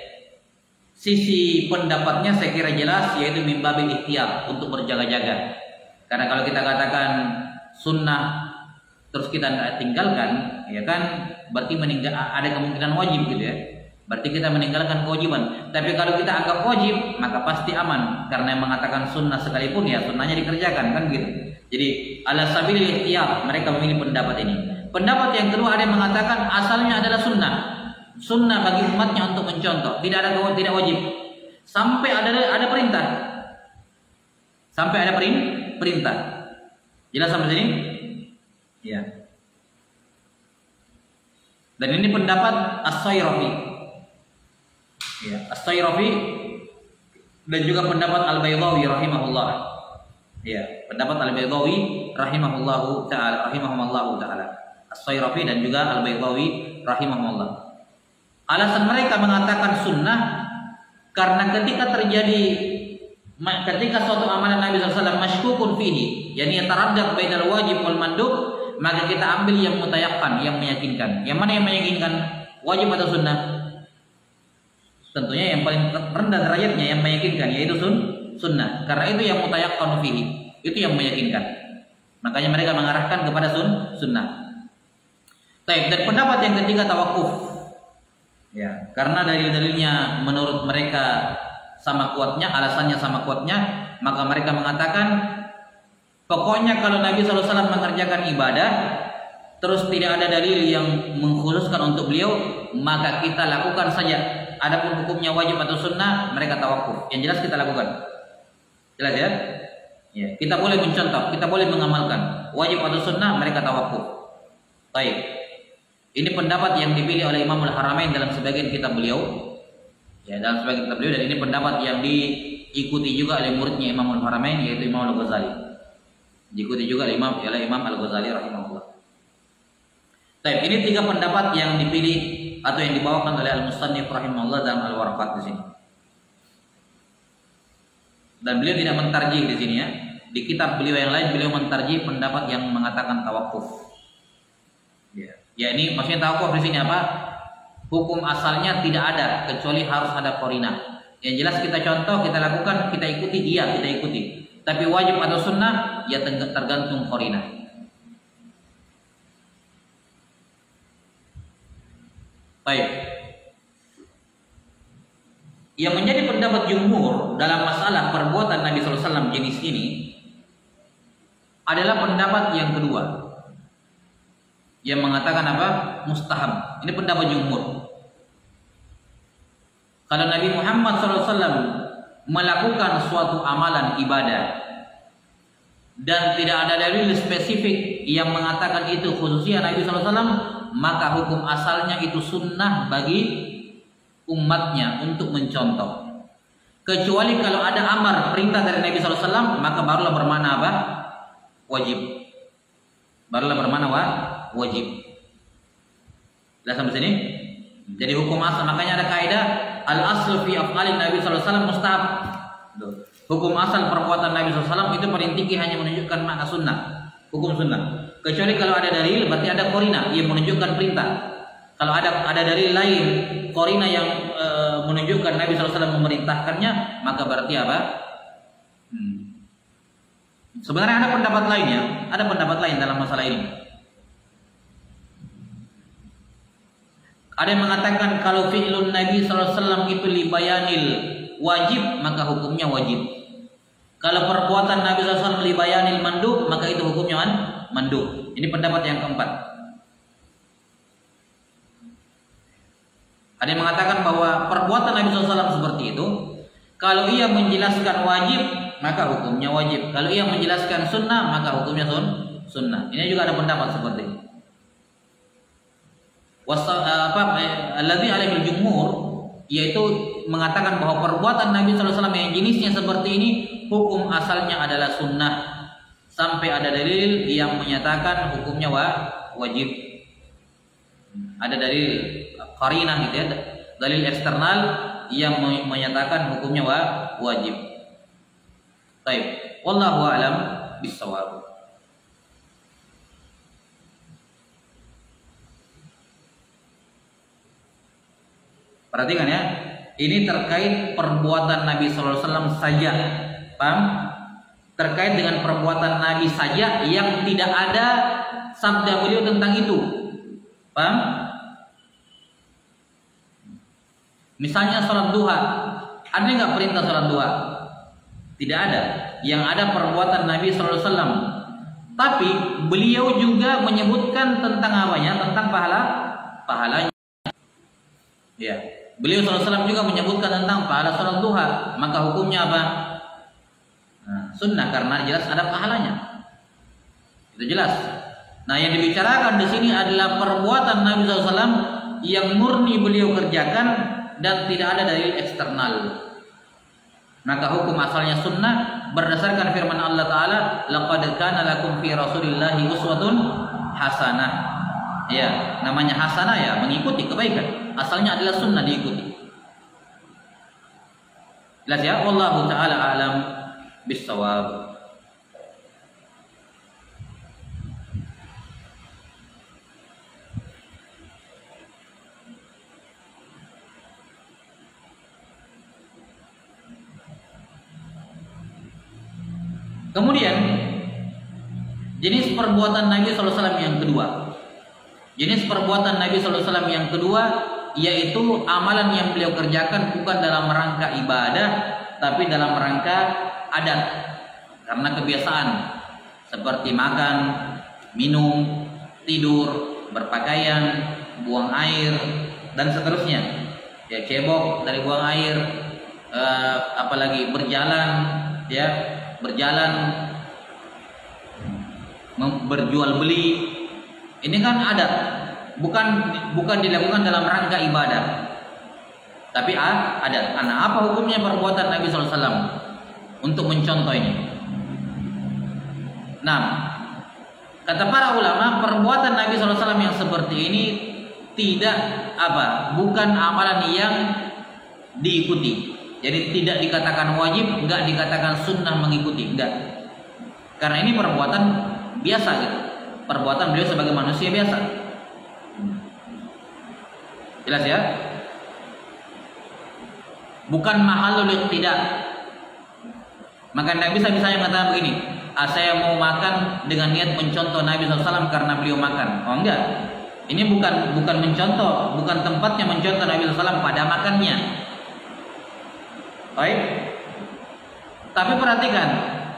Sisi pendapatnya saya kira jelas, yaitu mimbabil ikhtiyar, untuk berjaga-jaga. Karena kalau kita katakan sunnah terus kita tidak tinggalkan, ya kan, berarti ada kemungkinan wajib gitu ya. Berarti kita meninggalkan kewajiban. Tapi kalau kita anggap wajib, maka pasti aman, karena yang mengatakan sunnah sekalipun ya sunnahnya dikerjakan, kan gitu. Jadi ala sabilil ikhtiyar, mereka memilih pendapat ini. Pendapat yang kedua, ada yang mengatakan asalnya adalah sunnah. Sunnah bagi umatnya untuk mencontoh, tidak wajib. Sampai ada perintah. Sampai ada perintah. Jelas sampai sini? Ya. Dan ini pendapat As-Sayrafi. Ya, As-Sayrafi dan juga pendapat Al-Baydawi rahimahullah. Ya, pendapat Al-Baydawi rahimahullahu taala. As-Sayrafi dan juga Al-Baydawi rahimahullah. Alasan mereka mengatakan sunnah karena ketika suatu amalan Nabi SAW masykukun fihi, yakni taraddad bainal wajib wal mandub, maka kita ambil yang mutayakkan, yang meyakinkan. Yang mana yang meyakinkan? Wajib atau sunnah? Tentunya yang paling rendah derajatnya yang meyakinkan, yaitu sunnah. Karena itu yang mutayakkan fihi, itu yang meyakinkan. Makanya mereka mengarahkan kepada sunnah. Baik, dan pendapat yang ketiga tawakuf. Ya, karena dalil-dalilnya menurut mereka sama kuatnya, alasannya sama kuatnya, maka mereka mengatakan pokoknya kalau Nabi SAW mengerjakan ibadah terus tidak ada dalil yang mengkhususkan untuk beliau, maka kita lakukan saja. Adapun hukumnya wajib atau sunnah, mereka tawakuf. Yang jelas kita lakukan. Jelas ya? Ya, kita boleh mencontoh, kita boleh mengamalkan. Wajib atau sunnah, mereka tawakuf. Baik. Ini pendapat yang dipilih oleh Imam Al-Haramain dalam sebagian kitab beliau. Ya, dalam sebagian kitab beliau, dan ini pendapat yang diikuti juga oleh muridnya Imam Al-Haramain, yaitu Imam Al-Ghazali. Diikuti juga oleh Imam Al-Ghazali rahimahullah. Baik, ini tiga pendapat yang dipilih atau yang dibawakan oleh Al-Mustannif rahimahullah dalam Al-Warqat di sini. Dan beliau tidak mentarjih di sini ya. Di kitab beliau yang lain beliau mentarjih pendapat yang mengatakan tawakuf. Ya, ini maksudnya tawakuf di sini apa? Hukum asalnya tidak ada kecuali harus ada qarinah. Yang jelas kita contoh, kita lakukan, kita ikuti, iya kita ikuti. Tapi wajib atau sunnah ya tergantung qarinah. Baik. Yang menjadi pendapat jumhur dalam masalah perbuatan Nabi SAW jenis ini adalah pendapat yang kedua, yang mengatakan apa? Mustahab. Ini pendapat jumhur. Kalau Nabi Muhammad SAW melakukan suatu amalan ibadah dan tidak ada dalil spesifik yang mengatakan itu khususnya Nabi SAW, maka hukum asalnya itu sunnah bagi umatnya untuk mencontoh. Kecuali kalau ada amar perintah dari Nabi SAW, maka barulah bermakna apa? Wajib. Barulah bermakna wajib. Sudah sampai sini? Jadi hukum asal, makanya ada kaidah al-aslu fi af'alin Nabi SAW mustahab. Hukum asal perbuatan Nabi SAW itu paling tinggi hanya menunjukkan makna sunnah, hukum sunnah. Kecuali kalau ada dalil, berarti ada korina yang menunjukkan perintah. Kalau ada dalil lain, korina yang menunjukkan Nabi SAW memerintahkannya, maka berarti apa? Sebenarnya ada pendapat lainnya, ada pendapat lain dalam masalah ini. Ada yang mengatakan kalau fi'lun Nabi SAW itu libayanil wajib, maka hukumnya wajib. Kalau perbuatan Nabi SAW libayanil mandub, maka itu hukumnya mandub. Ini pendapat yang keempat. Ada yang mengatakan bahwa perbuatan Nabi SAW seperti itu, kalau ia menjelaskan wajib, maka hukumnya wajib. Kalau ia menjelaskan sunnah, maka hukumnya sunnah. Ini juga ada pendapat seperti ini. Alladzi alaihi jumhur, yaitu mengatakan bahwa perbuatan Nabi SAW yang jenisnya seperti ini, hukum asalnya adalah sunnah sampai ada dalil yang menyatakan hukumnya wajib. Ada dalil qarinah gitu ya, dalil eksternal yang menyatakan hukumnya wajib. Baik, wallahu a'lam bissawab. Perhatikan ya, ini terkait perbuatan Nabi SAW saja, paham? Terkait dengan perbuatan Nabi saja yang tidak ada sabda beliau tentang itu, paham? Misalnya sholat duha, ada nggak perintah sholat duha? Tidak ada. Yang ada perbuatan Nabi SAW. Tapi beliau juga menyebutkan tentang apanya? Tentang pahalanya. Ya. Beliau SAW juga menyebutkan tentang pahala sholat duha. Maka hukumnya apa? Nah, sunnah karena jelas ada pahalanya. Itu jelas. Nah, yang dibicarakan di sini adalah perbuatan Nabi SAW yang murni beliau kerjakan dan tidak ada dalil eksternal. Maka hukum asalnya sunnah berdasarkan firman Allah Ta'ala, laqad kana lakum fi rasulillahi uswatun hasanah. Ya, namanya hasanah ya, mengikuti kebaikan. Asalnya adalah sunnah diikuti. Jelas ya, wallahu ta'ala a'lam bissawab. Kemudian jenis perbuatan Nabi SAW yang kedua. Jenis perbuatan Nabi SAW yang kedua yaitu amalan yang beliau kerjakan bukan dalam rangka ibadah, tapi dalam rangka adat, karena kebiasaan seperti makan, minum, tidur, berpakaian, buang air dan seterusnya. Ya, cebok dari buang air, apalagi berjalan, ya, berjual beli. Ini kan adat, bukan dilakukan dalam rangka ibadah, tapi adat. Nah, apa hukumnya perbuatan Nabi SAW untuk mencontoh ini? Nah, kata para ulama, perbuatan Nabi SAW yang seperti ini bukan amalan yang diikuti. Jadi tidak dikatakan wajib, enggak dikatakan sunnah mengikuti, enggak. Karena ini perbuatan biasa gitu. Perbuatan beliau sebagai manusia biasa. Jelas ya? Bukan mahalul iqtida. Maka Nabi bisa mengatakan begini, saya mau makan dengan niat mencontoh Nabi SAW karena beliau makan. Oh enggak. Ini bukan mencontoh, bukan tempatnya mencontoh Nabi SAW pada makannya. Baik. Tapi perhatikan,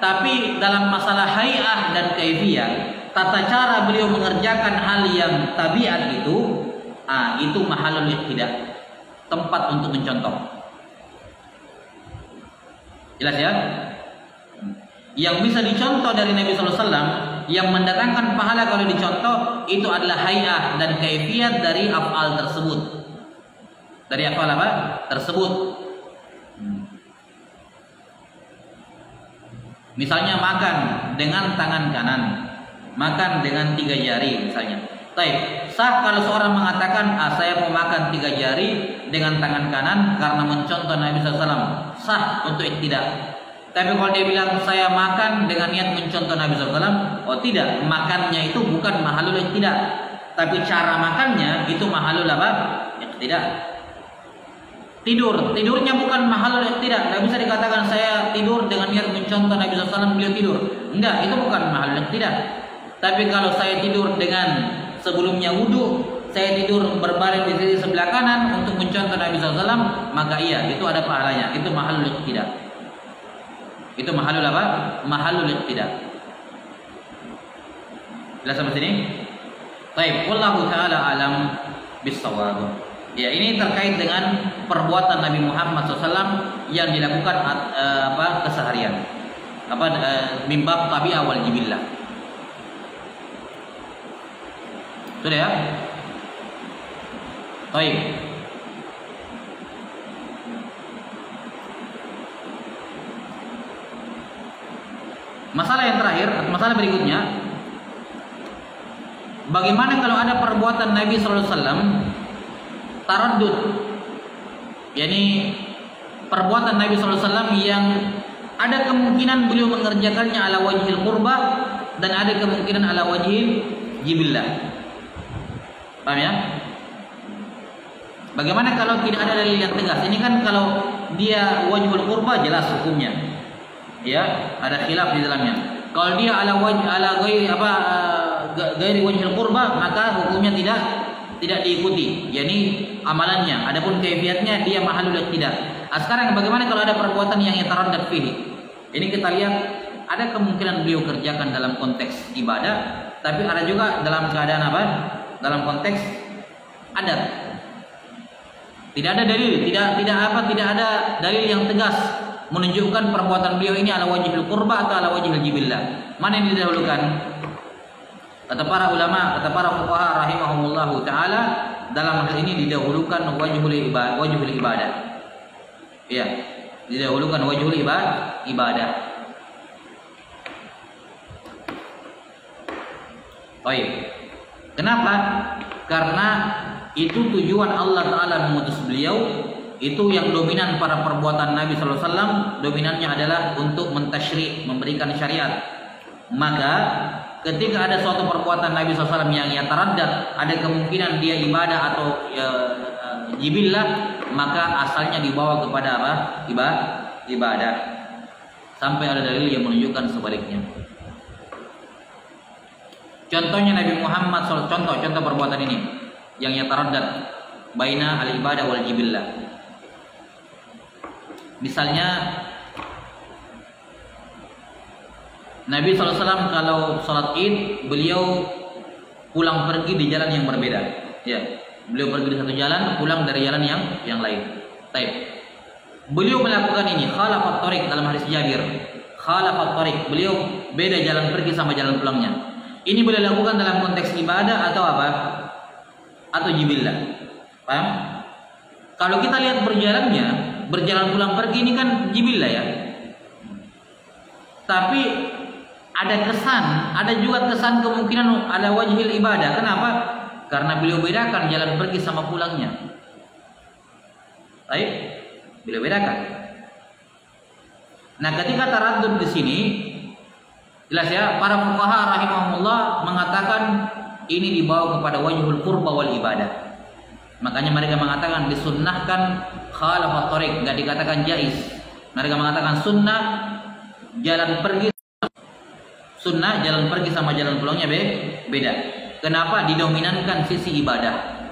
tapi dalam masalah hay'ah dan kaifiyah, tata cara beliau mengerjakan hal yang tabiat itu mahalul iqtida, tempat untuk mencontoh. Jelas ya? Yang bisa dicontoh dari Nabi sallallahu alaihi wasallam yang mendatangkan pahala kalau dicontoh itu adalah hay'ah dan kaifiyat dari af'al tersebut. Dari af'al apa? Tersebut. Misalnya makan dengan tangan kanan, makan dengan 3 jari misalnya. Baik, sah kalau seorang mengatakan, saya mau makan 3 jari dengan tangan kanan karena mencontoh Nabi SAW. Sah untuk tidak. Tapi kalau dia bilang saya makan dengan niat mencontoh Nabi SAW, oh tidak, makannya itu bukan mahalul tidak, tapi cara makannya itu mahalul apa? Tidak. Tidurnya bukan mahalul tidak. Tidak bisa dikatakan saya tidur dengan niat mencontoh Nabi SAW beliau tidur. Enggak, itu bukan mahalul tidak. Tapi kalau saya tidur dengan sebelumnya wudhu, saya tidur berbaring di sisi sebelah kanan untuk mencontoh Nabi SAW, maka iya, itu ada pahalanya. Itu mahalul tidak. Itu mahalul apa? Mahalul tidak. Jelas sampai sini? Baik, wallahu taala alam bissawab. Ya, ini terkait dengan perbuatan Nabi Muhammad SAW yang dilakukan keseharian. Mimbab tabi'ah wal jibillah. Sudah ya? Baik. Masalah yang terakhir, masalah berikutnya, bagaimana kalau ada perbuatan Nabi sallallahu alaihi wasallam taraddud, yakni perbuatan Nabi sallallahu alaihi wasallam yang ada kemungkinan beliau mengerjakannya ala wajhil qurba dan ada kemungkinan ala wajhil jibillah. Paham ya? Bagaimana kalau tidak ada dalil yang tegas? Ini kan kalau dia wajhul qurba jelas hukumnya. Ya, ada khilaf di dalamnya. Kalau dia ala ghairi wajhil qurba, maka hukumnya tidak diikuti, yakni amalannya. Adapun kaifiatnya dia mahalul tidak. Sekarang bagaimana kalau ada perbuatan yang yataraddad fihi? Ini kita lihat ada kemungkinan beliau kerjakan dalam konteks ibadah, tapi ada juga dalam keadaan apa? Dalam konteks adat. Tidak ada dalil, tidak ada dalil yang tegas menunjukkan perbuatan beliau ini ala wajhil qurba atau ala wajhil jibillah. Mana yang didahulukan? Kata para ulama, kata para fuqaha rahimahumullahu taala, dalam hal ini didahulukan wajhul ibadah. Ya, didahulukan wajhul ibadah. Baik. Kenapa? Karena itu tujuan Allah taala mengutus beliau. Itu yang dominan pada perbuatan Nabi sallallahu alaihi wasallam, dominannya adalah untuk mentasyri', memberikan syariat. Maka ketika ada suatu perbuatan Nabi SAW yang yataraddad, ada kemungkinan dia ibadah atau jibillah, maka asalnya dibawa kepada apa? Ibadah. Sampai ada dalil yang menunjukkan sebaliknya. Contohnya Nabi Muhammad SAW, contoh perbuatan ini yang yataraddad baina al-ibadah wal jibillah. Misalnya Nabi SAW kalau salat Id, beliau pulang pergi di jalan yang berbeda. Ya, beliau pergi di satu jalan, pulang dari jalan yang lain. Baik. Beliau melakukan ini khalafat thariq dalam hadis Jabir. Khalafat thariq, beliau beda jalan pergi sama jalan pulangnya. Ini beliau lakukan dalam konteks ibadah atau apa? Atau jibillah. Paham? Kalau kita lihat berjalan pulang pergi ini kan jibillah ya. Tapi ada juga kesan kemungkinan ada wajhil ibadah. Kenapa? Karena beliau bedakan jalan pergi sama pulangnya. Baik, beliau bedakan. Nah, ketika taraddud di sini, jelas ya, para fuqaha rahimahumullah mengatakan ini dibawa kepada wajhul qurba wal ibadah. Makanya mereka mengatakan disunnahkan khalafat thariq, enggak dikatakan jaiz. Mereka mengatakan sunnah jalan pergi sama jalan pulangnya beda. Kenapa? Didominankan sisi ibadah.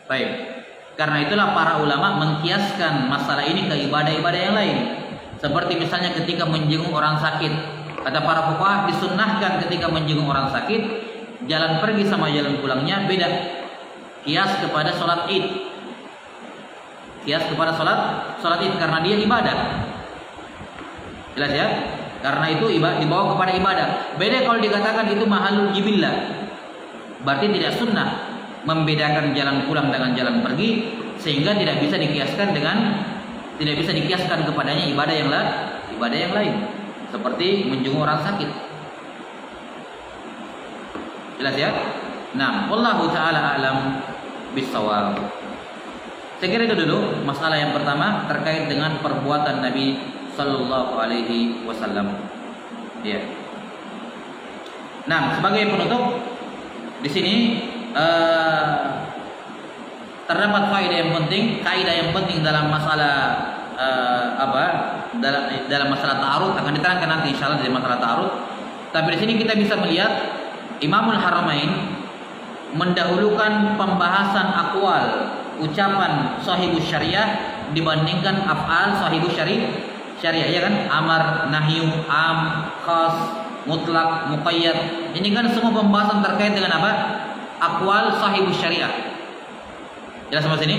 Baik. Karena itulah para ulama mengkiaskan masalah ini ke ibadah-ibadah yang lain. Seperti misalnya ketika menjenguk orang sakit. Kata para fuqaha disunnahkan ketika menjenguk orang sakit, jalan pergi sama jalan pulangnya beda. Kias kepada sholat Id. Kias kepada sholat Id karena dia ibadah. Jelas ya? Karena itu dibawa kepada ibadah. Beda kalau dikatakan itu mahalul jibillah. Berarti tidak sunnah membedakan jalan pulang dengan jalan pergi, sehingga tidak bisa dikiaskan kepadanya ibadah yang lain. Seperti menjenguk orang sakit. Jelas ya? Nah, wallahu taala alam bissawab. Saya kira itu dulu masalah yang pertama terkait dengan perbuatan Nabi sallallahu alaihi wasallam. Ya. Nah, sebagai penutup di sini terdapat kaidah yang penting dalam masalah dalam masalah ta'arud, akan diterangkan nanti insyaallah dari masalah ta'arud. Tapi di sini kita bisa melihat Imamul Haramain mendahulukan pembahasan aqwal, ucapan sahibus syariah dibandingkan af'al sahibus syariah, ya kan? Amar, nahyu, am, khas, mutlak, muqayyad. Ini kan semua pembahasan terkait dengan apa? Aqwal sahibus syariah. Jelas sampai sini?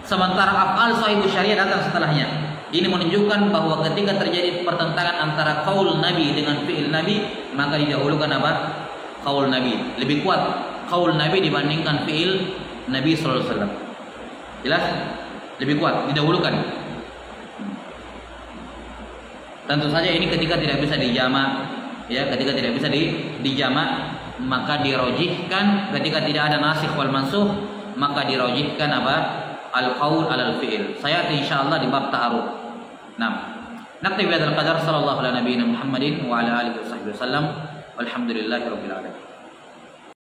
Sementara af'al sahibus syariah datang setelahnya. Ini menunjukkan bahwa ketika terjadi pertentangan antara qaul Nabi dengan fi'il Nabi, maka didahulukan apa? Qaul Nabi. Lebih kuat qaul Nabi dibandingkan fi'il Nabi sallallahu alaihi wasallam. Jelas? Lebih kuat, didahulukan. Tentu saja ini ketika tidak bisa dijama, ya, ketika tidak bisa dijama, maka dirojihkan. Ketika tidak ada nasikh wal mansukh, maka dirojihkan apa? Al-qaul alal fi'il. Saya insyaallah di bab ta'arud. Nah, naktabi bihadzal qadar sallallahu ala nabiyyina Muhammadin wa ala alihi wasallam. Walhamdulillahirabbil alamin.